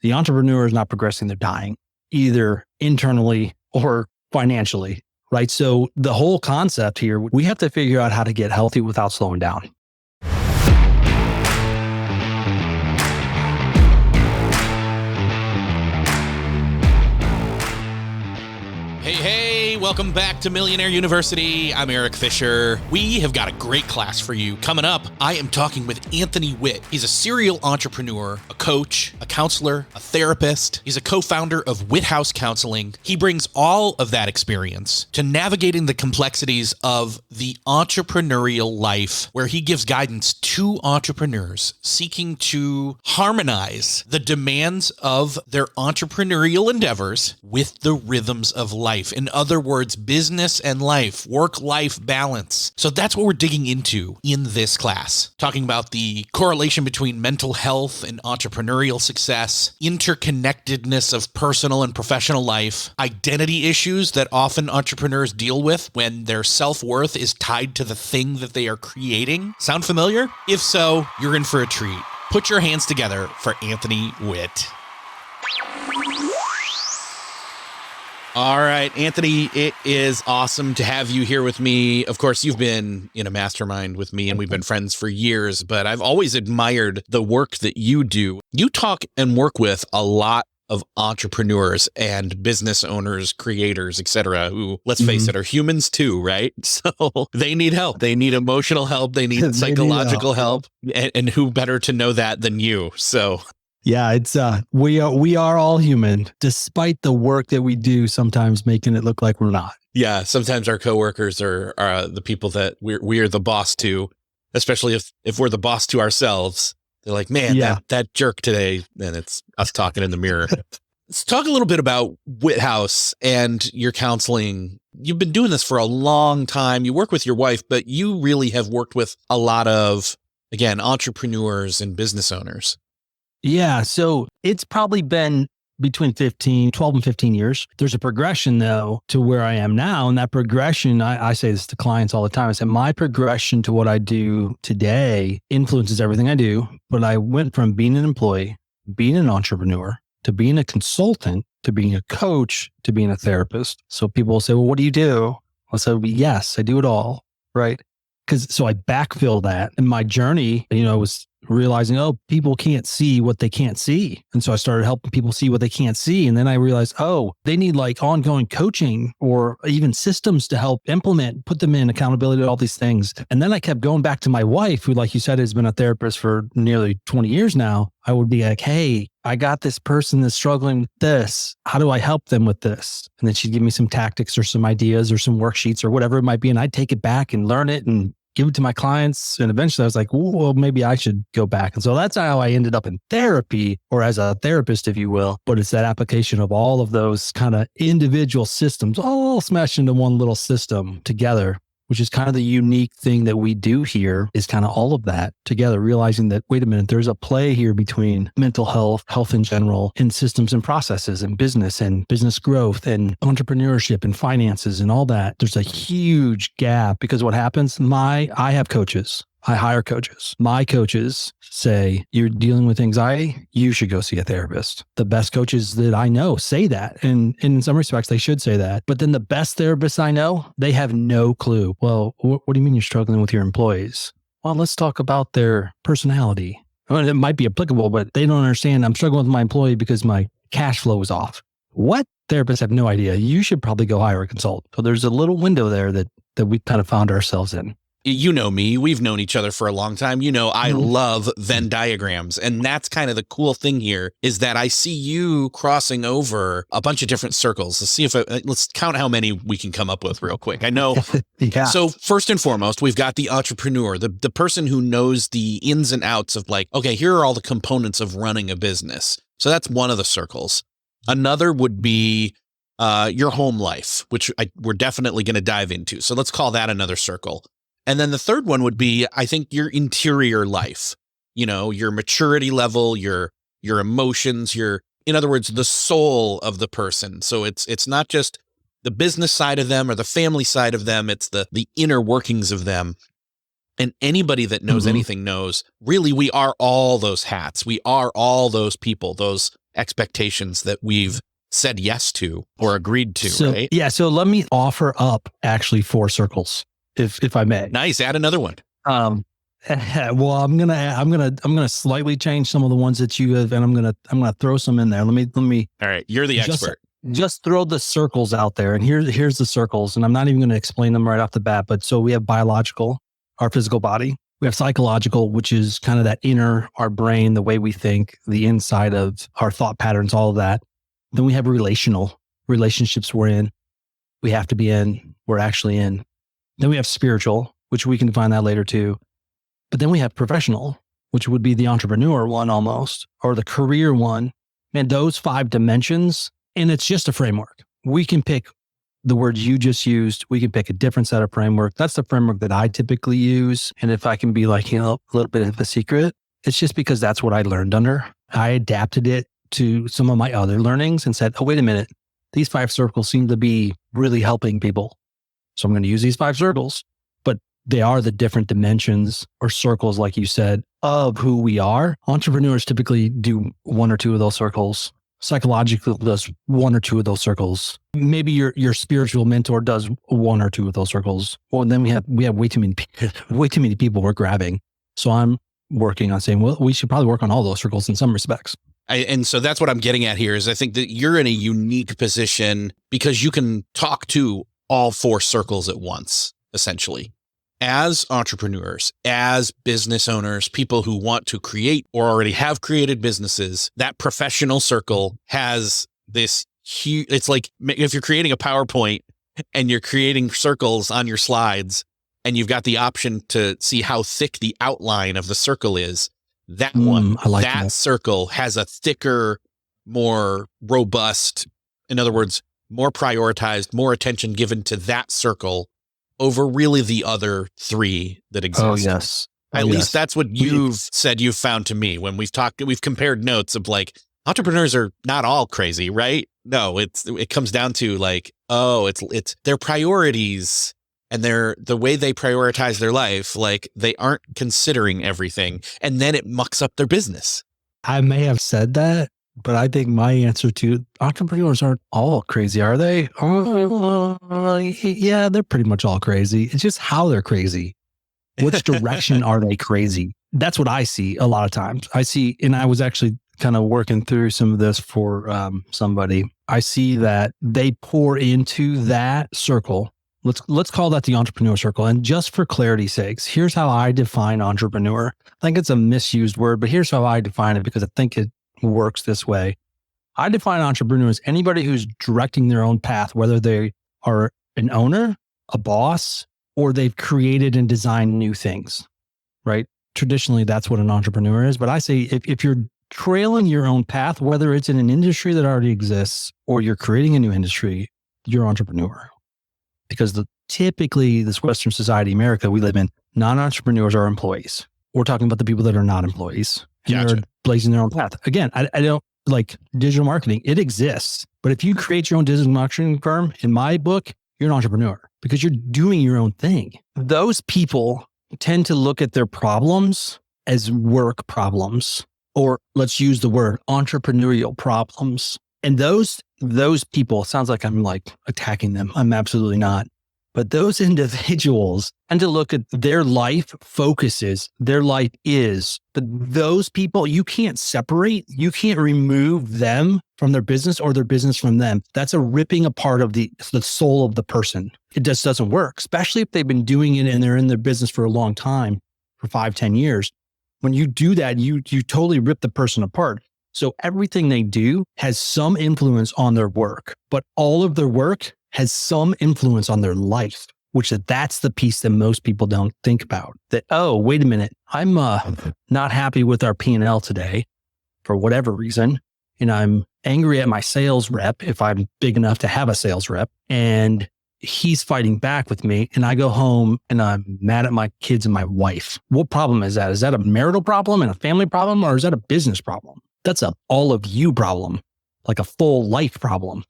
The entrepreneur is not progressing, they're dying, either internally or financially, right? So the whole concept here, we have to figure out how to get healthy without slowing down. Hey, welcome back to Millionaire University. I'm Erik Fisher. We have got a great class for you. Coming up, I am talking with Anthony Witt. He's a serial entrepreneur, a coach, a counselor, a therapist. He's a co-founder of Witt House Counseling. He brings all of that experience to navigating the complexities of the entrepreneurial life, where he gives guidance to entrepreneurs seeking to harmonize the demands of their entrepreneurial endeavors with the rhythms of life. In other words, business and life, work-life balance. So that's what we're digging into in this class, talking about the correlation between mental health and entrepreneurial success, interconnectedness of personal and professional life, identity issues that often entrepreneurs deal with when their self-worth is tied to the thing that they are creating. Sound familiar? If so, you're in for a treat. Put your hands together for Anthony Witt. All right, Anthony, it is awesome to have you here with me. Of course, you've been in a mastermind with me and we've been friends for years, but I've always admired the work that you do. You talk and work with a lot of entrepreneurs and business owners, creators, etc., who, let's face it, are humans too, right? So they need help. They need emotional help. They need psychological help. And who better to know that than you? So yeah, it's we are all human, despite the work that we do, sometimes making it look like we're not. Yeah, sometimes our coworkers are the people that we're the boss to, especially if we're the boss to ourselves. They're like, man, that jerk today, and it's us talking in the mirror. Let's talk a little bit about Witt House and your counseling. You've been doing this for a long time. You work with your wife, but you really have worked with a lot of, again, entrepreneurs and business owners. Yeah. So it's probably been between 12 and 15 years. There's a progression, though, to where I am now. And that progression, I say this to clients all the time. I say my progression to what I do today influences everything I do. But I went from being an employee, being an entrepreneur, to being a consultant, to being a coach, to being a therapist. So people will say, well, what do you do? I'll say, well, yes, I do it all. Right. So I backfill that. And my journey, was realizing, people can't see what they can't see. And so I started helping people see what they can't see. And then I realized, they need like ongoing coaching or even systems to help implement, put them in accountability to all these things. And then I kept going back to my wife, who, like you said, has been a therapist for nearly 20 years now. I would be like, hey, I got this person that's struggling with this. How do I help them with this? And then she'd give me some tactics or some ideas or some worksheets or whatever it might be. And I'd take it back and learn it and give it to my clients. And eventually I was like, well, maybe I should go back. And so that's how I ended up in therapy, or as a therapist, if you will. But it's that application of all of those kind of individual systems all smashed into one little system together, which is kind of the unique thing that we do here, is kind of all of that together, realizing that, wait a minute, there's a play here between mental health in general, and systems and processes and business growth and entrepreneurship and finances and all that. There's a huge gap because what happens, I have coaches. I hire coaches. My coaches say, you're dealing with anxiety, you should go see a therapist. The best coaches that I know say that. And in some respects, they should say that. But then the best therapists I know, they have no clue. Well, what do you mean you're struggling with your employees? Well, let's talk about their personality. Well, it might be applicable, but they don't understand. I'm struggling with my employee because my cash flow is off. What? Therapists have no idea. You should probably go hire a consultant. So there's a little window there that we kind of found ourselves in. You know me, we've known each other for a long time. I love Venn diagrams. And that's kind of the cool thing here, is that I see you crossing over a bunch of different circles. Let's count how many we can come up with real quick. I know. Yeah. So first and foremost, we've got the entrepreneur, the person who knows the ins and outs of like, okay, here are all the components of running a business. So that's one of the circles. Another would be your home life, which we're definitely going to dive into. So let's call that another circle. And then the third one would be, I think, your interior life, your maturity level, your emotions, in other words, the soul of the person. So it's not just the business side of them or the family side of them. It's the inner workings of them. And anybody that knows anything knows, really, we are all those hats. We are all those people, those expectations that we've said yes to or agreed to, right? Yeah. So let me offer up actually 4 circles, if I may. Nice. Add another one. Well, I'm gonna slightly change some of the ones that you have, and I'm gonna throw some in there. Let me. All right. You're the expert. Just throw the circles out there, and here's the circles, and I'm not even going to explain them right off the bat. But so we have biological, our physical body. We have psychological, which is kind of that inner, our brain, the way we think, the inside of our thought patterns, all of that. Then we have relational, relationships we're in, we have to be in, we're actually in. Then we have spiritual, which we can find that later too. But then we have professional, which would be the entrepreneur one almost, or the career one. And those 5 dimensions, and it's just a framework. We can pick the word you just used. We can pick a different set of framework. That's the framework that I typically use. And if I can be like, a little bit of a secret, it's just because that's what I learned under. I adapted it to some of my other learnings and said, oh, wait a minute. These 5 circles seem to be really helping people. So I'm going to use these 5 circles, but they are the different dimensions or circles, like you said, of who we are. Entrepreneurs typically do 1 or 2 of those circles. Psychological does 1 or 2 of those circles. Maybe your spiritual mentor does 1 or 2 of those circles. Well, then we have way too many people we're grabbing. So I'm working on saying, well, we should probably work on all those circles in some respects. And so that's what I'm getting at here is I think that you're in a unique position because you can talk to all 4 circles at once, essentially. As entrepreneurs, as business owners, people who want to create or already have created businesses, that professional circle has this huge, it's like if you're creating a PowerPoint and you're creating circles on your slides and you've got the option to see how thick the outline of the circle is, that one, I like that circle has a thicker, more robust, in other words, more prioritized, more attention given to that circle over really the other 3 that exist. Oh, yes. At least that's what you've said you've found to me when we've compared notes of like, entrepreneurs are not all crazy, right? No, it comes down to like, it's their priorities and the way they prioritize their life. Like they aren't considering everything and then it mucks up their business. I may have said that, but I think my answer to entrepreneurs aren't all crazy, are they? Yeah, they're pretty much all crazy. It's just how they're crazy. Which direction are they crazy? That's what I see a lot of times. And I was actually kind of working through some of this for somebody. I see that they pour into that circle. Let's call that the entrepreneur circle. And just for clarity's sakes, here's how I define entrepreneur. I think it's a misused word, but here's how I define it because I think it works this way. I define entrepreneur as anybody who's directing their own path, whether they are an owner, a boss, or they've created and designed new things, right? Traditionally, that's what an entrepreneur is. But I say if you're trailing your own path, whether it's in an industry that already exists or you're creating a new industry, you're an entrepreneur. Because typically, this Western society, America, we live in, non-entrepreneurs are employees. We're talking about the people that are not employees. Gotcha. They're blazing their own path. Again, I don't like digital marketing. It exists. But if you create your own digital marketing firm, in my book, you're an entrepreneur because you're doing your own thing. Those people tend to look at their problems as work problems, or let's use the word entrepreneurial problems. And those people, it sounds like I'm like attacking them. I'm absolutely not. But those individuals tend to look at their life focuses, their life is, but those people, you can't separate, you can't remove them from their business or their business from them. That's a ripping apart of the soul of the person. It just doesn't work, especially if they've been doing it and they're in their business for a long time, for 5-10 years. When you do that, you totally rip the person apart. So everything they do has some influence on their work, but all of their work has some influence on their life, which that's the piece that most people don't think about. That, oh, wait a minute, I'm not happy with our P&L today for whatever reason. And I'm angry at my sales rep if I'm big enough to have a sales rep. And he's fighting back with me. And I go home and I'm mad at my kids and my wife. What problem is that? Is that a marital problem and a family problem? Or is that a business problem? That's a all of you problem, like a full life problem.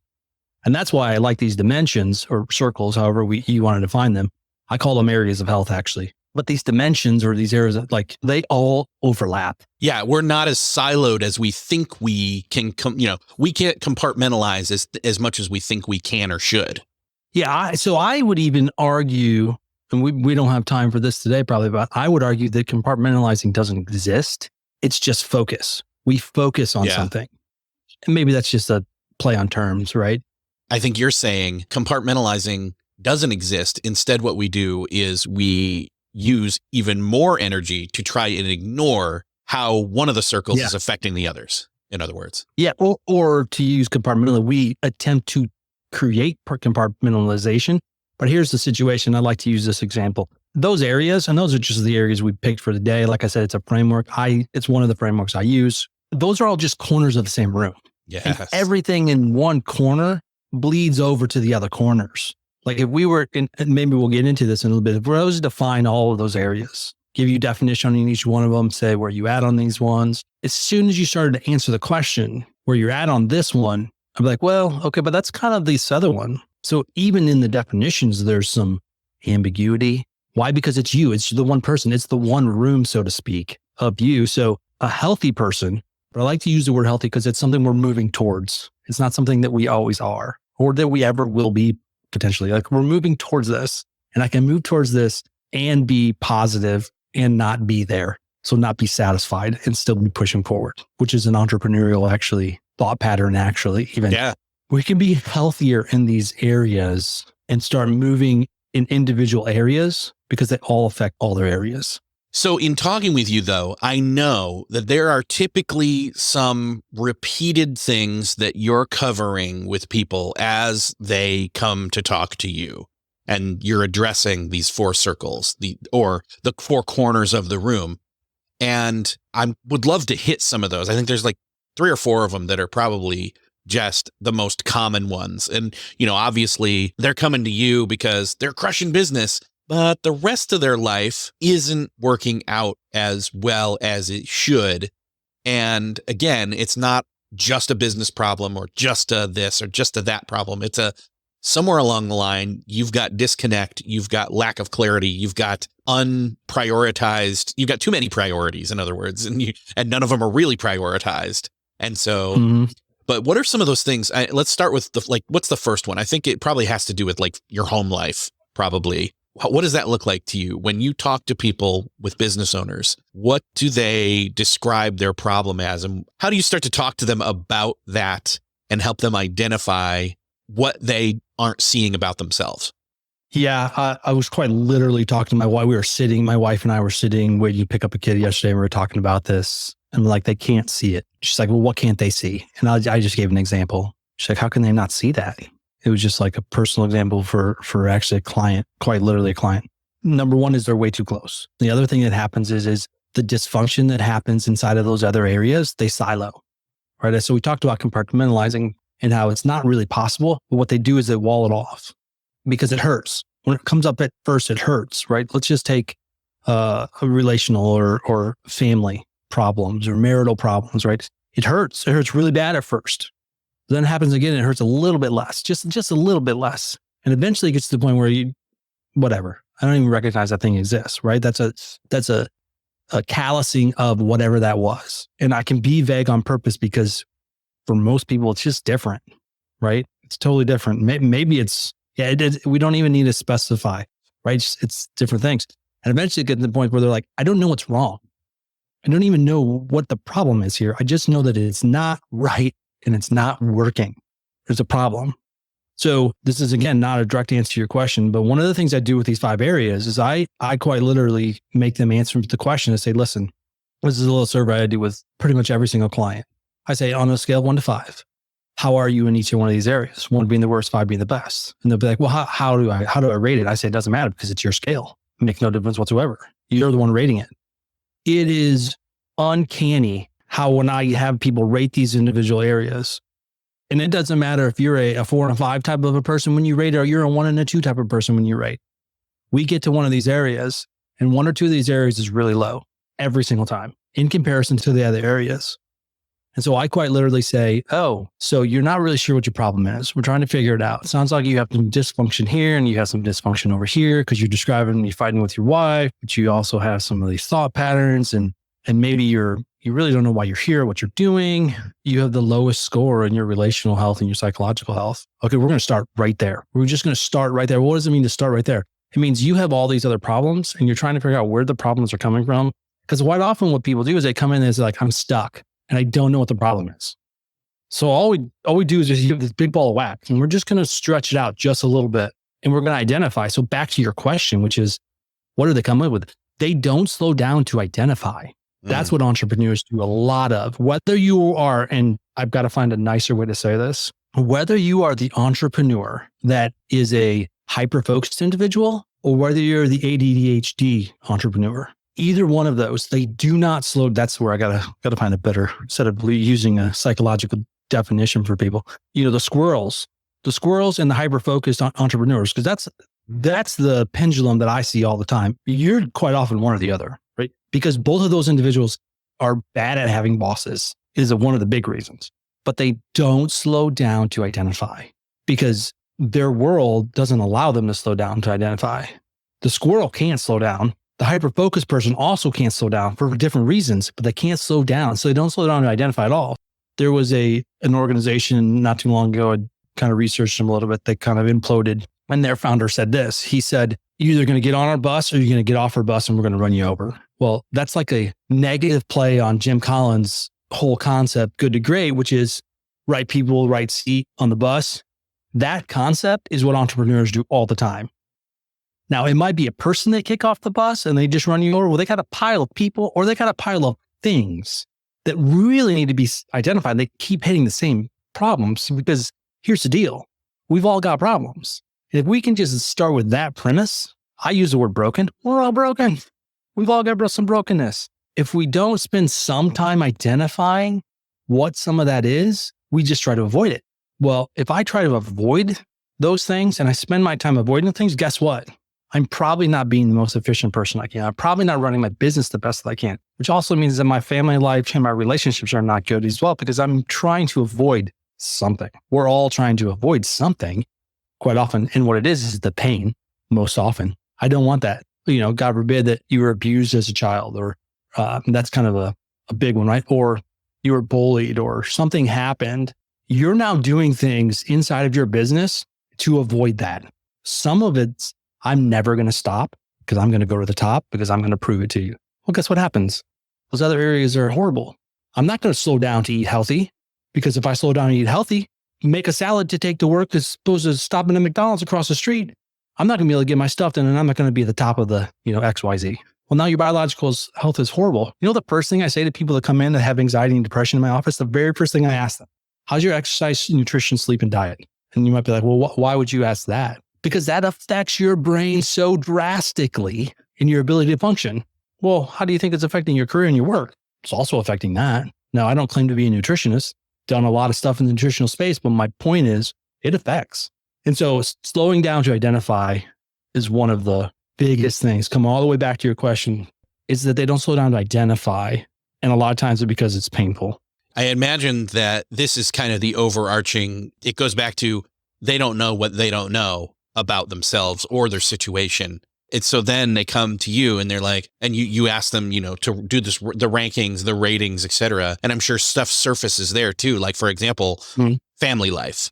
And that's why I like these dimensions or circles, however you want to define them. I call them areas of health, actually. But these dimensions or these areas, like they all overlap. Yeah, we're not as siloed as we think we can. We can't compartmentalize as much as we think we can or should. Yeah. So I would even argue, and we don't have time for this today, probably, but I would argue that compartmentalizing doesn't exist. It's just focus. We focus on something. And maybe that's just a play on terms, right? I think you're saying compartmentalizing doesn't exist. Instead, what we do is we use even more energy to try and ignore how one of the circles is affecting the others, in other words. Yeah. Or to use compartmentalization, we attempt to create compartmentalization. But here's the situation. I like to use this example. Those areas, and those are just the areas we picked for the day. Like I said, it's a framework. It's one of the frameworks I use. Those are all just corners of the same room. Yes. And everything in one corner bleeds over to the other corners. Like if we were, and maybe we'll get into this in a little bit, if we were to define all of those areas, give you definition on each one of them, say where you at on these ones. As soon as you started to answer the question where you're at on this one, I'm like, well, okay, but that's kind of this other one. So even in the definitions, there's some ambiguity. Why? Because it's you. It's the one person. It's the one room, so to speak, of you. So a healthy person, but I like to use the word healthy because it's something we're moving towards. It's not something that we always are or that we ever will be potentially. Like we're moving towards this, and I can move towards this and be positive and not be there. So not be satisfied and still be pushing forward, which is an entrepreneurial thought pattern even. Yeah. We can be healthier in these areas and start moving in individual areas because they all affect all their areas. So in talking with you, though, I know that there are typically some repeated things that you're covering with people as they come to talk to you. And you're addressing these four circles, or the four corners of the room. And I would love to hit some of those. I think there's like 3 or 4 of them that are probably just the most common ones. And, obviously they're coming to you because they're crushing business, but the rest of their life isn't working out as well as it should. And again, it's not just a business problem or just a this or just a that problem. It's somewhere along the line, you've got disconnect, you've got lack of clarity, you've got unprioritized, you've got too many priorities, in other words, and none of them are really prioritized. And so, but what are some of those things? Let's start with what's the first one? I think it probably has to do with like your home life, probably. What does that look like to you when you talk to people with business owners? What do they describe their problem as? And how do you start to talk to them about that and help them identify what they aren't seeing about themselves? Yeah, I was quite literally talking to my wife. My wife and I were sitting waiting to pick up a kid yesterday. We were talking about this. And like, they can't see it. She's like, well, what can't they see? And I just gave an example. She's like, how can they not see that? It was just like a personal example for actually a client, quite literally a client. Number one is they're way too close. The other thing that happens is the dysfunction that happens inside of those other areas, they silo, right? So we talked about compartmentalizing and how it's not really possible, but what they do is they wall it off because it hurts. When it comes up at first, it hurts, right? Let's just take a relational or family problems or marital problems, right? It hurts. It hurts really bad at first. Then it happens again, and it hurts a little bit less, just a little bit less. And eventually it gets to the point where whatever. I don't even recognize that thing exists, right? That's a callousing of whatever that was. And I can be vague on purpose because for most people, it's just different, right? It's totally different. Maybe it's, we don't even need to specify, right? It's different things. And eventually it gets to the point where they're like, I don't know what's wrong. I don't even know what the problem is here. I just know that it's not right and it's not working. There's a problem. So this is, again, not a direct answer to your question, but one of the things I do with these 5 areas is I quite literally make them answer the question and say, listen, this is a little survey I do with pretty much every single client. I say, on a scale of 1 to 5, how are you in each one of these areas? 1 being the worst, 5 being the best. And they'll be like, well, how do I rate it? I say, it doesn't matter because it's your scale. It makes no difference whatsoever. You're the one rating it. It is uncanny how when I have people rate these individual areas, and it doesn't matter if you're a 4 and a 5 type of a person when you rate, or you're a 1 and a 2 type of person when you rate. We get to one of these areas, and 1 or 2 of these areas is really low every single time in comparison to the other areas. And so I quite literally say, oh, so you're not really sure what your problem is. We're trying to figure it out. It sounds like you have some dysfunction here and you have some dysfunction over here because you're describing you're fighting with your wife, but you also have some of these thought patterns and maybe you really don't know why you're here, what you're doing. You have the lowest score in your relational health and your psychological health. Okay, we're going to start right there. We're just going to start right there. What does it mean to start right there? It means you have all these other problems and you're trying to figure out where the problems are coming from. Because quite often what people do is they come in and it's like, I'm stuck and I don't know what the problem is. So all we do is just give this big ball of wax and we're just going to stretch it out just a little bit and we're going to identify. So back to your question, which is, what do they come up with? They don't slow down to identify. That's what entrepreneurs do a lot of. Whether you are, and I've got to find a nicer way to say this, whether you are the entrepreneur that is a hyper-focused individual or whether you're the ADHD entrepreneur, either one of those, they do not slow. That's where I gotta find a better set of using a psychological definition for people. The squirrels and the hyper-focused entrepreneurs, because that's the pendulum that I see all the time. You're quite often one or the other, right? Because both of those individuals are bad at having bosses is one of the big reasons, but they don't slow down to identify because their world doesn't allow them to slow down to identify. The squirrel can't slow down. The hyper-focused person also can't slow down for different reasons, but they can't slow down. So they don't slow down to identify at all. There was an organization not too long ago, I kind of researched them a little bit. They kind of imploded. And their founder said this. He said, you're either going to get on our bus or you're going to get off our bus and we're going to run you over. Well, that's like a negative play on Jim Collins' whole concept, good to great, which is right people, right seat on the bus. That concept is what entrepreneurs do all the time. Now, it might be a person they kick off the bus and they just run you over. Well, they got a pile of people or they got a pile of things that really need to be identified. They keep hitting the same problems because here's the deal. We've all got problems. And if we can just start with that premise, I use the word broken. We're all broken. We've all got some brokenness. If we don't spend some time identifying what some of that is, we just try to avoid it. Well, if I try to avoid those things and I spend my time avoiding things, guess what? I'm probably not being the most efficient person I can. I'm probably not running my business the best that I can, which also means that my family life and my relationships are not good as well because I'm trying to avoid something. We're all trying to avoid something quite often. And what it is the pain most often. I don't want that. God forbid that you were abused as a child or that's kind of a big one, right? Or you were bullied or something happened. You're now doing things inside of your business to avoid that. Some of it's, I'm never going to stop because I'm going to go to the top because I'm going to prove it to you. Well, guess what happens? Those other areas are horrible. I'm not going to slow down to eat healthy because if I slow down and eat healthy, make a salad to take to work as opposed to stopping at McDonald's across the street, I'm not going to be able to get my stuff done and I'm not going to be at the top of the, XYZ. Well, now your biological health is horrible. The first thing I say to people that come in that have anxiety and depression in my office, the very first thing I ask them, how's your exercise, nutrition, sleep, and diet? And you might be like, well, why would you ask that? Because that affects your brain so drastically in your ability to function. Well, how do you think it's affecting your career and your work? It's also affecting that. Now, I don't claim to be a nutritionist, done a lot of stuff in the nutritional space, but my point is it affects. And so slowing down to identify is one of the biggest things. Come all the way back to your question is that they don't slow down to identify. And a lot of times it's because it's painful. I imagine that this is kind of the overarching, it goes back to they don't know what they don't know about themselves or their situation. And so then they come to you and they're like, and you ask them, to do this, the rankings, the ratings, et cetera. And I'm sure stuff surfaces there too. Like, for example, family life,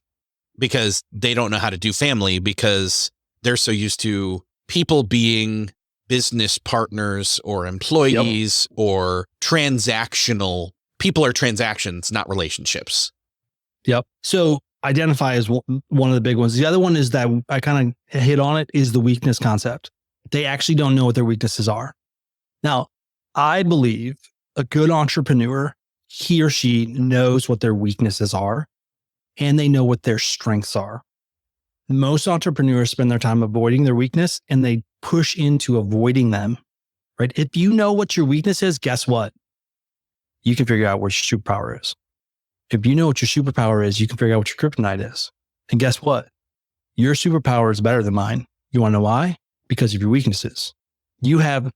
because they don't know how to do family because they're so used to people being business partners or employees or transactional. People are transactions, not relationships. Yep. So identify is one of the big ones. The other one is that I kind of hit on it is the weakness concept. They actually don't know what their weaknesses are. Now, I believe a good entrepreneur, he or she knows what their weaknesses are and they know what their strengths are. Most entrepreneurs spend their time avoiding their weakness and they push into avoiding them, right? If you know what your weakness is, guess what? You can figure out what your superpower is. If you know what your superpower is, you can figure out what your kryptonite is. And guess what? Your superpower is better than mine. You want to know why? Because of your weaknesses. You have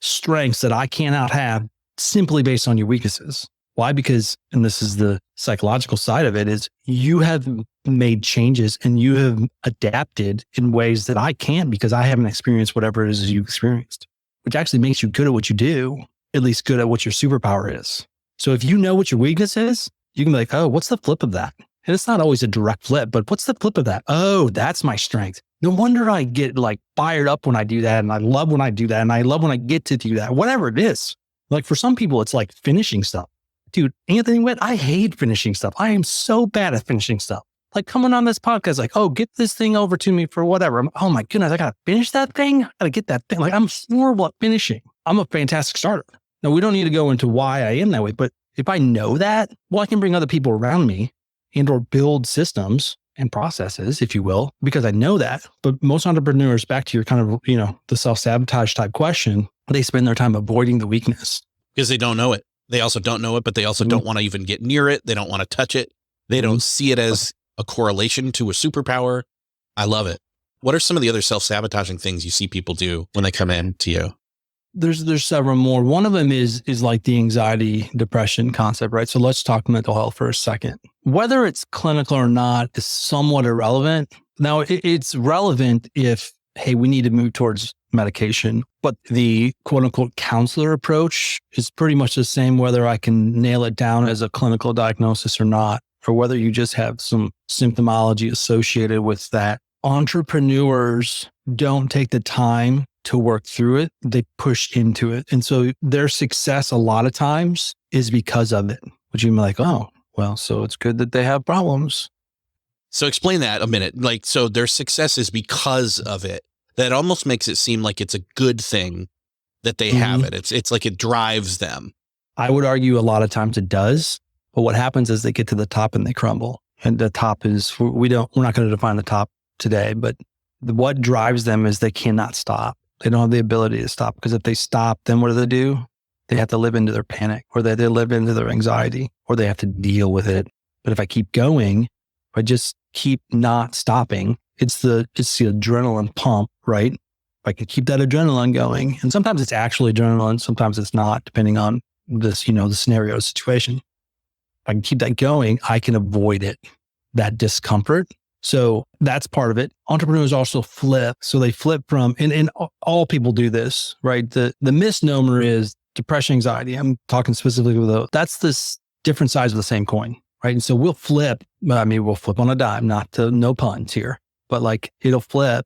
strengths that I cannot have simply based on your weaknesses. Why? Because, and this is the psychological side of it, is you have made changes and you have adapted in ways that I can't because I haven't experienced whatever it is you experienced, which actually makes you good at what you do, at least good at what your superpower is. So if you know what your weakness is, you can be like, oh, what's the flip of that? And it's not always a direct flip, but what's the flip of that? Oh, that's my strength. No wonder I get like fired up when I do that. And I love when I do that. And I love when I get to do that, whatever it is. Like for some people, it's like finishing stuff. Dude, Anthony Witt, I hate finishing stuff. I am so bad at finishing stuff. Like coming on this podcast, like, oh, get this thing over to me for whatever. Oh my goodness, I got to finish that thing. I got to get that thing. Like I'm horrible at finishing. I'm a fantastic starter. Now, we don't need to go into why I am that way, but if I know that, well, I can bring other people around me and or build systems and processes, if you will, because I know that. But most entrepreneurs, back to your kind of, the self-sabotage type question, they spend their time avoiding the weakness. Because they don't know it. They also don't know it, but they also don't want to even get near it. They don't want to touch it. They don't see it as a correlation to a superpower. I love it. What are some of the other self-sabotaging things you see people do when they come in to you? There's several more. One of them is like the anxiety, depression concept, right? So let's talk mental health for a second. Whether it's clinical or not is somewhat irrelevant. Now, it's relevant if, hey, we need to move towards medication, but the quote unquote counselor approach is pretty much the same, whether I can nail it down as a clinical diagnosis or not, or whether you just have some symptomology associated with that. Entrepreneurs don't take the time to work through it. They push into it. And so their success a lot of times is because of it, which you'd be like, oh, well, so it's good that they have problems. So explain that a minute. Like, so their success is because of it. That almost makes it seem like it's a good thing that they have it. It's like it drives them. I would argue a lot of times it does. But what happens is they get to the top and they crumble. And the top is, we're not going to define the top today, but what drives them is they cannot stop. They don't have the ability to stop, because if they stop, then what do? They have to live into their panic, or they live into their anxiety, or they have to deal with it. But if I keep going, if I just keep not stopping, it's the adrenaline pump, right? If I can keep that adrenaline going, and sometimes it's actually adrenaline, sometimes it's not, depending on this, the scenario situation. If I can keep that going, I can avoid it, that discomfort. So that's part of it. Entrepreneurs also flip. So they flip from, and all people do this, right? The misnomer is depression, anxiety. I'm talking specifically with those. That's this different sides of the same coin, right? And so we'll flip on a dime, no puns here, but like it'll flip.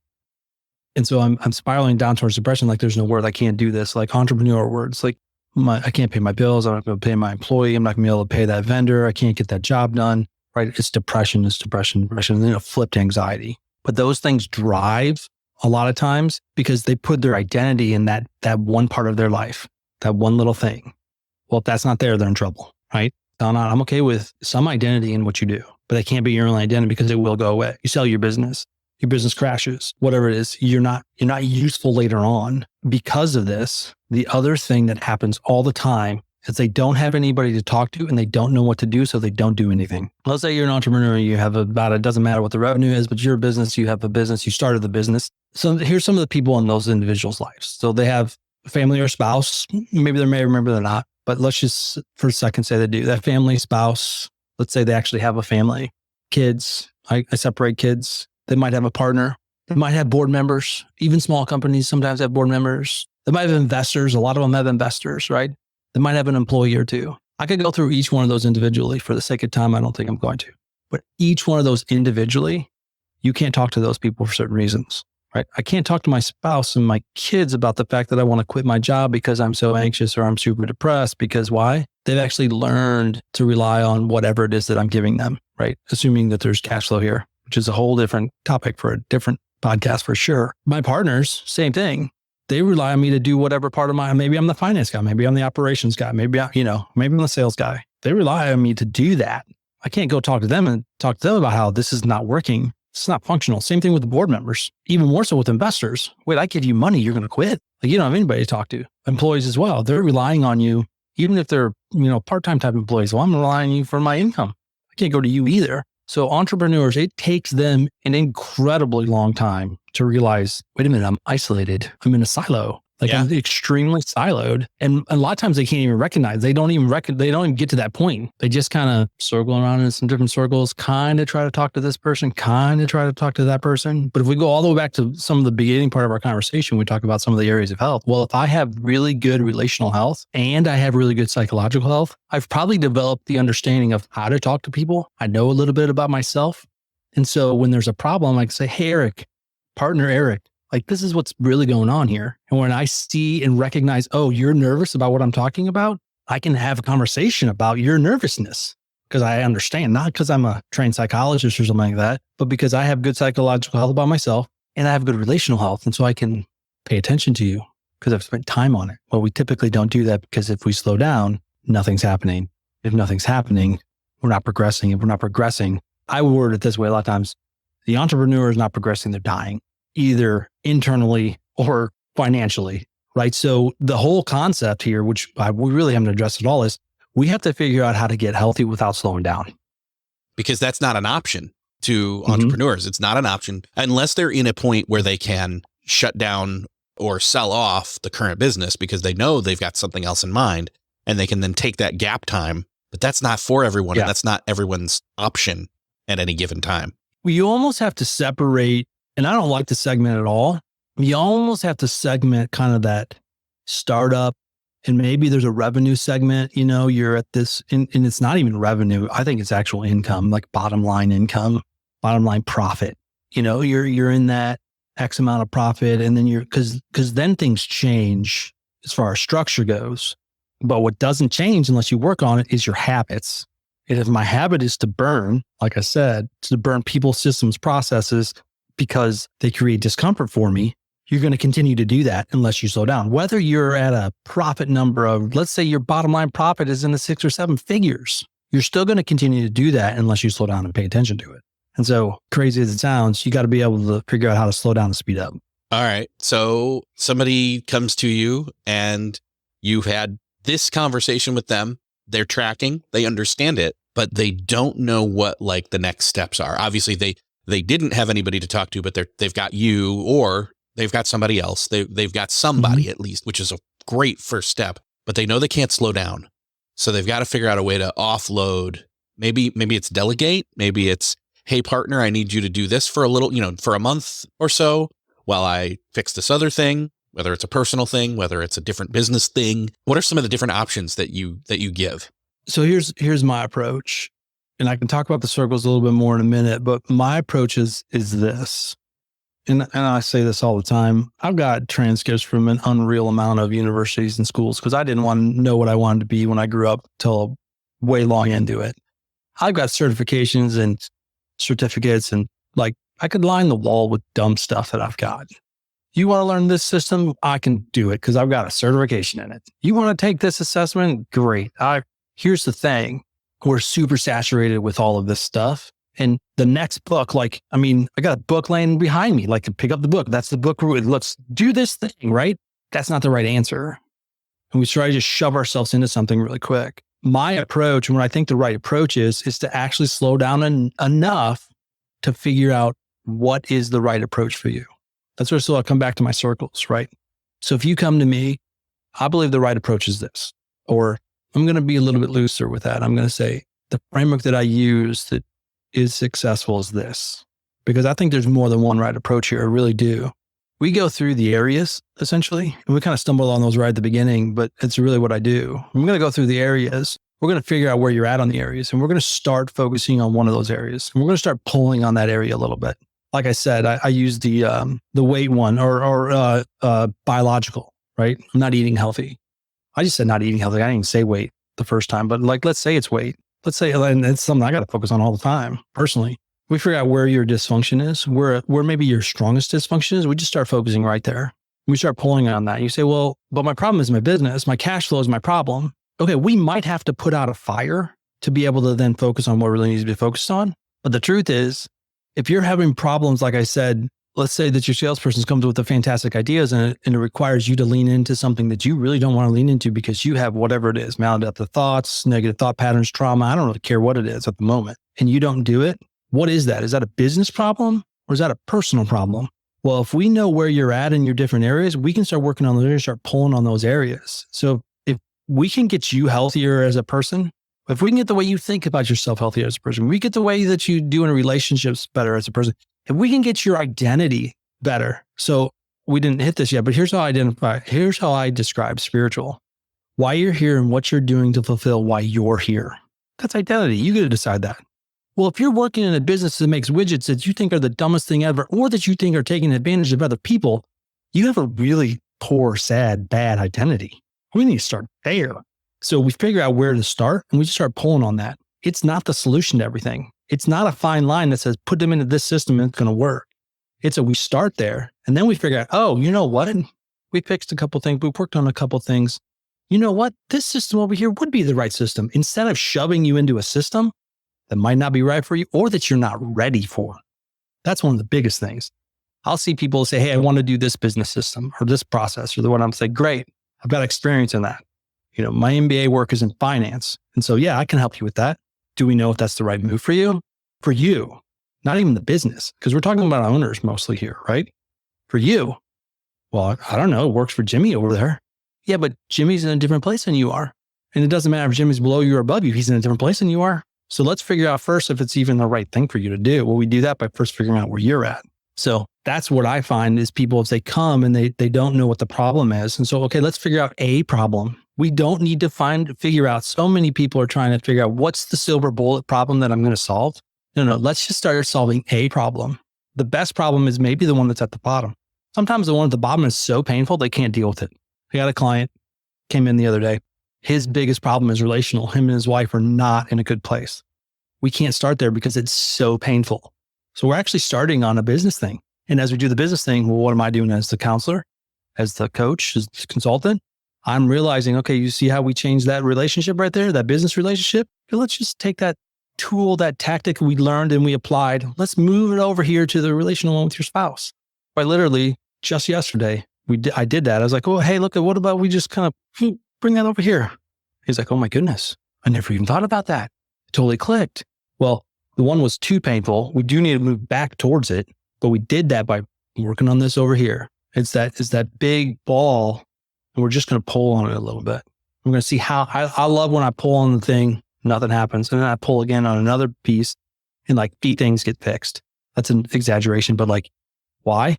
And so I'm spiraling down towards depression. Like there's no word, I can't do this. Like entrepreneurial words, like I can't pay my bills. I'm not going to pay my employee. I'm not going to be able to pay that vendor. I can't get that job done. Right? It's depression, and then a flipped anxiety. But those things drive a lot of times because they put their identity in that one part of their life, that one little thing. Well, if that's not there, they're in trouble, right? I'm okay with some identity in what you do, but it can't be your only identity because it will go away. You sell your business crashes, whatever it is, you're not useful later on because of this. The other thing that happens all the time is they don't have anybody to talk to and they don't know what to do, so they don't do anything. Let's say you're an entrepreneur, you have it doesn't matter what the revenue is, but you're a business, you have a business, you started the business. So here's some of the people in those individuals' lives. So they have a family or spouse, maybe they're married, maybe they're not, but let's just for a second say they do. That family, spouse, let's say they actually have a family, kids, I separate kids. They might have a partner. They might have board members. Even small companies sometimes have board members. They might have investors. A lot of them have investors, right? They might have an employee or two. I could go through each one of those individually. For the sake of time, I don't think I'm going to. But each one of those individually, you can't talk to those people for certain reasons, right? I can't talk to my spouse and my kids about the fact that I want to quit my job because I'm so anxious or I'm super depressed. Because why? They've actually learned to rely on whatever it is that I'm giving them, right? Assuming that there's cash flow here, which is a whole different topic for a different podcast for sure. My partners, same thing. They rely on me to do whatever part of maybe I'm the finance guy, maybe I'm the operations guy, maybe I'm the sales guy. They rely on me to do that. I can't go talk to them about how this is not working. It's not functional. Same thing with the board members, even more so with investors. Wait, I give you money, you're going to quit. Like you don't have anybody to talk to. Employees as well. They're relying on you, even if they're, part-time type employees. Well, I'm relying on you for my income. I can't go to you either. So entrepreneurs, it takes them an incredibly long time to realize, wait a minute, I'm isolated. I'm in a silo. Like I'm extremely siloed. And a lot of times they can't even recognize. They don't even get to that point. They just kind of circle around in some different circles, kind of try to talk to this person, kind of try to talk to that person. But if we go all the way back to some of the beginning part of our conversation, we talk about some of the areas of health. Well, if I have really good relational health and I have really good psychological health, I've probably developed the understanding of how to talk to people. I know a little bit about myself. And so when there's a problem, I can say, hey, Erik, partner Erik, like this is what's really going on here. And when I see and recognize, oh, you're nervous about what I'm talking about, I can have a conversation about your nervousness because I understand, not because I'm a trained psychologist or something like that, but because I have good psychological health about myself and I have good relational health. And so I can pay attention to you because I've spent time on it. Well, we typically don't do that because if we slow down, nothing's happening. If nothing's happening, we're not progressing. If we're not progressing, I would word it this way a lot of times, the entrepreneur is not progressing, they're dying, either internally or financially, right? So the whole concept here, which we really haven't addressed at all, is we have to figure out how to get healthy without slowing down. Because that's not an option to entrepreneurs. It's not an option unless they're in a point where they can shut down or sell off the current business because they know they've got something else in mind and they can then take that gap time. But that's not for everyone. And that's not everyone's option at any given time. You almost have to separate, and I don't like to segment at all. You almost have to segment kind of that startup, and maybe there's a revenue segment, you're at this, and it's not even revenue. I think it's actual income, like bottom line income, bottom line profit. You're in that X amount of profit, and then because then things change as far as structure goes. But what doesn't change unless you work on it is your habits. And if my habit is to burn, like I said, to burn people, systems, processes, because they create discomfort for me, you're going to continue to do that unless you slow down. Whether you're at a profit number of, let's say your bottom line profit is in the 6 or 7 figures, you're still going to continue to do that unless you slow down and pay attention to it. And so crazy as it sounds, you got to be able to figure out how to slow down and speed up. All right. So somebody comes to you and you've had this conversation with them. They're tracking, they understand it, but they don't know what like the next steps are. Obviously they didn't have anybody to talk to, but they've got you or they've got somebody else. They've got somebody at least, which is a great first step, but they know they can't slow down. So they've got to figure out a way to offload. Maybe it's delegate. Maybe it's, hey partner, I need you to do this for a little, for a month or so while I fix this other thing, whether it's a personal thing, whether it's a different business thing. What are some of the different options that you give? So here's my approach, and I can talk about the circles a little bit more in a minute, but my approach is this. And I say this all the time. I've got transcripts from an unreal amount of universities and schools because I didn't want to know what I wanted to be when I grew up till way long into it. I've got certifications and certificates, and like I could line the wall with dumb stuff that I've got. You want to learn this system? I can do it because I've got a certification in it. You want to take this assessment? Great. Here's the thing. We're super saturated with all of this stuff. And the next book, I got a book laying behind me, pick up the book. That's the book. Let's do this thing, right? That's not the right answer. And we try to just shove ourselves into something really quick. My approach, and what I think the right approach is to actually slow down enough to figure out what is the right approach for you. That's where I'll come back to my circles, right? So if you come to me, I believe the right approach is this, or I'm going to be a little bit looser with that. I'm going to say the framework that I use that is successful is this, because I think there's more than one right approach here. I really do. We go through the areas essentially, and we kind of stumble on those right at the beginning, but it's really what I do. I'm going to go through the areas. We're going to figure out where you're at on the areas, and we're going to start focusing on one of those areas. And we're going to start pulling on that area a little bit. Like I said, I use the weight one or biological, right? I'm not eating healthy. I just said not eating healthy. I didn't even say weight the first time, but let's say it's weight. Let's say, and it's something I got to focus on all the time personally. We figure out where your dysfunction is, where maybe your strongest dysfunction is. We just start focusing right there. We start pulling on that. You say, well, but my problem is my business. My cash flow is my problem. Okay, we might have to put out a fire to be able to then focus on what really needs to be focused on. But the truth is, if you're having problems, like I said, let's say that your salesperson comes with the fantastic ideas and it requires you to lean into something that you really don't want to lean into because you have whatever it is, maladaptive thoughts, negative thought patterns, trauma. I don't really care what it is at the moment. And you don't do it. What is that? Is that a business problem or is that a personal problem? Well, if we know where you're at in your different areas, we can start working on those areas, start pulling on those areas. So if we can get you healthier as a person, if we can get the way you think about yourself healthier as a person, we get the way that you do in relationships better as a person, if we can get your identity better. So we didn't hit this yet, but here's how I describe spiritual. Why you're here and what you're doing to fulfill why you're here. That's identity. You get to decide that. Well, if you're working in a business that makes widgets that you think are the dumbest thing ever, or that you think are taking advantage of other people, you have a really poor, sad, bad identity. We need to start there. So we figure out where to start and we just start pulling on that. It's not the solution to everything. It's not a fine line that says, put them into this system and it's going to work. It's we start there and then we figure out, oh, you know what? We fixed a couple things. We worked on a couple things. You know what? This system over here would be the right system. Instead of shoving you into a system that might not be right for you or that you're not ready for. That's one of the biggest things. I'll see people say, hey, I want to do this business system or this process or the one. I'm saying, great, I've got experience in that. My MBA work is in finance. And so, yeah, I can help you with that. Do we know if that's the right move for you? For you, not even the business, because we're talking about owners mostly here, right? For you, well, I don't know, it works for Jimmy over there. Yeah, but Jimmy's in a different place than you are. And it doesn't matter if Jimmy's below you or above you, he's in a different place than you are. So let's figure out first if it's even the right thing for you to do. Well, we do that by first figuring out where you're at. So that's what I find is people, if they come and they don't know what the problem is. And so, okay, let's figure out a problem. We don't need to figure out. So many people are trying to figure out what's the silver bullet problem that I'm going to solve. No, let's just start solving a problem. The best problem is maybe the one that's at the bottom. Sometimes the one at the bottom is so painful, they can't deal with it. I got a client, came in the other day. His biggest problem is relational. Him and his wife are not in a good place. We can't start there because it's so painful. So we're actually starting on a business thing. And as we do the business thing, well, what am I doing as the counselor, as the coach, as the consultant? I'm realizing, okay, you see how we changed that relationship right there, that business relationship? Okay, let's just take that tool, that tactic we learned and we applied. Let's move it over here to the relational one with your spouse. I literally, just yesterday, I did that. I was like, oh, hey, look, what about we just kind of bring that over here? He's like, oh my goodness, I never even thought about that. It totally clicked. Well, the one was too painful. We do need to move back towards it, but we did that by working on this over here. It's that big ball, and we're just going to pull on it a little bit. We're going to see how I love when I pull on the thing, nothing happens, and then I pull again on another piece, and like things get fixed. That's an exaggeration, but like, why?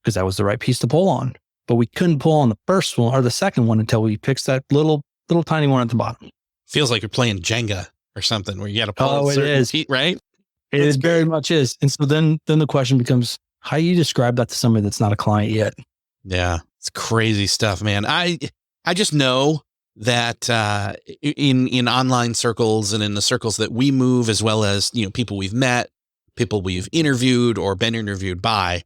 Because that was the right piece to pull on. But we couldn't pull on the first one or the second one until we fixed that little tiny one at the bottom. Feels like you're playing Jenga or something where you got to pull a certain piece, right? It very much is. And so then the question becomes, how do you describe that to somebody that's not a client yet? Yeah, it's crazy stuff, man. I just know that in online circles and in the circles that we move, as well as people we've met, people we've interviewed or been interviewed by,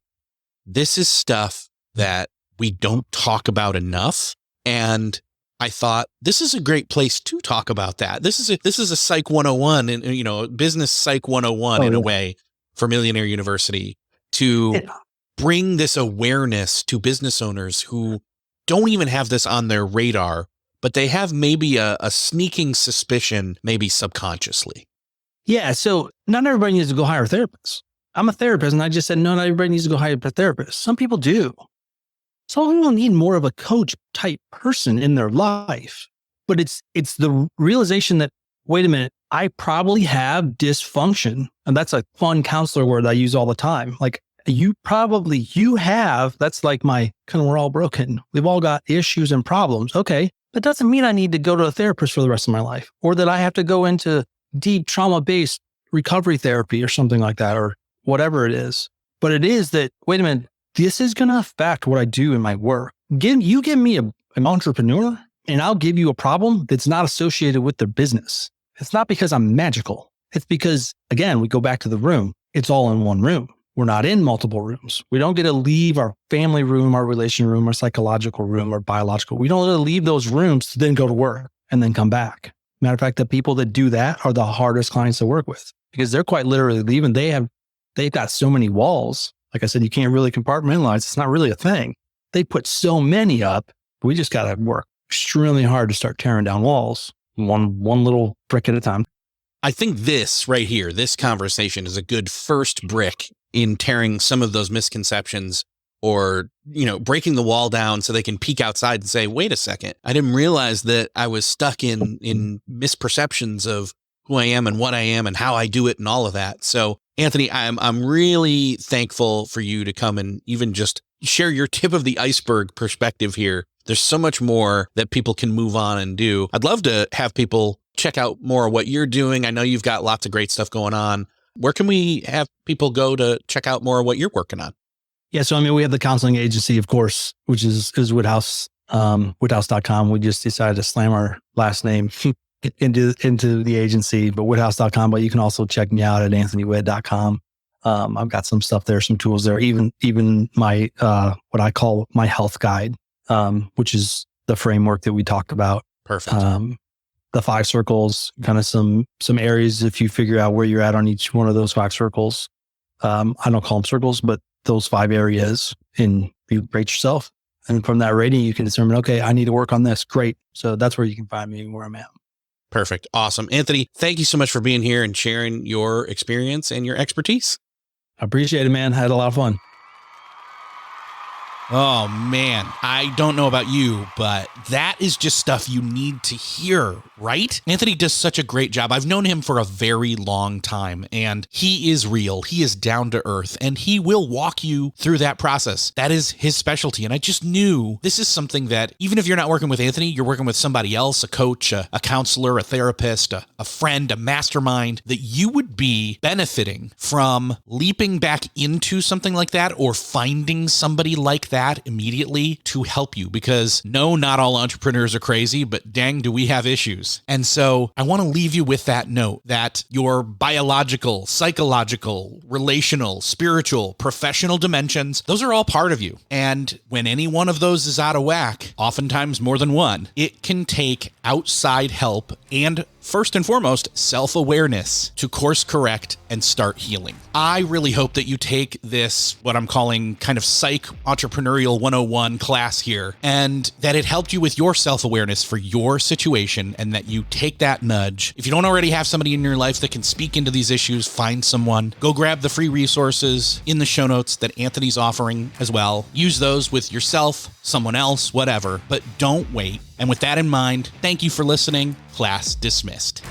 this is stuff that we don't talk about enough. And I thought this is a great place to talk about that. This is a Psych 101 and business Psych 101 in a way for Millionaire University to bring this awareness to business owners who don't even have this on their radar, but they have maybe a sneaking suspicion, maybe subconsciously. Yeah. So not everybody needs to go hire a therapist. I'm a therapist, and I just said, no, not everybody needs to go hire a therapist. Some people do. Some people need more of a coach type person in their life. But it's the realization that, wait a minute, I probably have dysfunction. And that's a fun counselor word I use all the time. Like you have, that's like my kind of, we're all broken. We've all got issues and problems. Okay. That doesn't mean I need to go to a therapist for the rest of my life, or that I have to go into deep trauma-based recovery therapy or something like that, or whatever it is. But it is that, wait a minute, this is going to affect what I do in my work. Give me an entrepreneur and I'll give you a problem that's not associated with their business. It's not because I'm magical. It's because, again, we go back to the room. It's all in one room. We're not in multiple rooms. We don't get to leave our family room, our relation room, our psychological room, our biological. We don't get to leave those rooms to then go to work and then come back. Matter of fact, the people that do that are the hardest clients to work with because they're quite literally leaving. They've got so many walls. Like I said, you can't really compartmentalize. It's not really a thing. They put so many up. We just got to work extremely hard to start tearing down walls, one little brick at a time. I think this right here, this conversation is a good first brick in tearing some of those misconceptions or, breaking the wall down so they can peek outside and say, wait a second, I didn't realize that I was stuck in misperceptions of who I am and what I am and how I do it and all of that. So Anthony, I'm really thankful for you to come and even just share your tip of the iceberg perspective here. There's so much more that people can move on and do. I'd love to have people check out more of what you're doing. I know you've got lots of great stuff going on. Where can we have people go to check out more of what you're working on? Yeah. So, we have the counseling agency, of course, which is Witthouse, Witthouse.com. We just decided to slam our last name into the agency, but Witthouse.com. But you can also check me out at anthonywitt.com. I've got some stuff there, some tools there, even my, what I call my health guide, which is the framework that we talked about. Perfect. The 5 circles, kind of some areas. If you figure out where you're at on each one of those 5 circles, I don't call them circles, but those 5 areas, and you rate yourself. And from that rating, you can determine, okay, I need to work on this. Great. So that's where you can find me, where I'm at. Perfect. Awesome. Anthony, thank you so much for being here and sharing your experience and your expertise. I appreciate it, man. I had a lot of fun. Oh, man. I don't know about you, but that is just stuff you need to hear, right? Anthony does such a great job. I've known him for a very long time, and he is real. He is down to earth, and he will walk you through that process. That is his specialty. And I just knew this is something that even if you're not working with Anthony, you're working with somebody else, a coach, a counselor, a therapist, a friend, a mastermind, that you would be benefiting from leaping back into something like that or finding somebody like that immediately to help you, because no, not all entrepreneurs are crazy, but dang, do we have issues. And so I want to leave you with that note that your biological, psychological, relational, spiritual, professional dimensions, those are all part of you. And when any one of those is out of whack, oftentimes more than one, it can take outside help and first and foremost, self-awareness to course correct and start healing. I really hope that you take this, what I'm calling kind of psych entrepreneurial 101 class here, and that it helped you with your self-awareness for your situation, and that you take that nudge. If you don't already have somebody in your life that can speak into these issues, find someone. Go grab the free resources in the show notes that Anthony's offering as well. Use those with yourself, someone else, whatever, but don't wait. And with that in mind, thank you for listening. Class dismissed.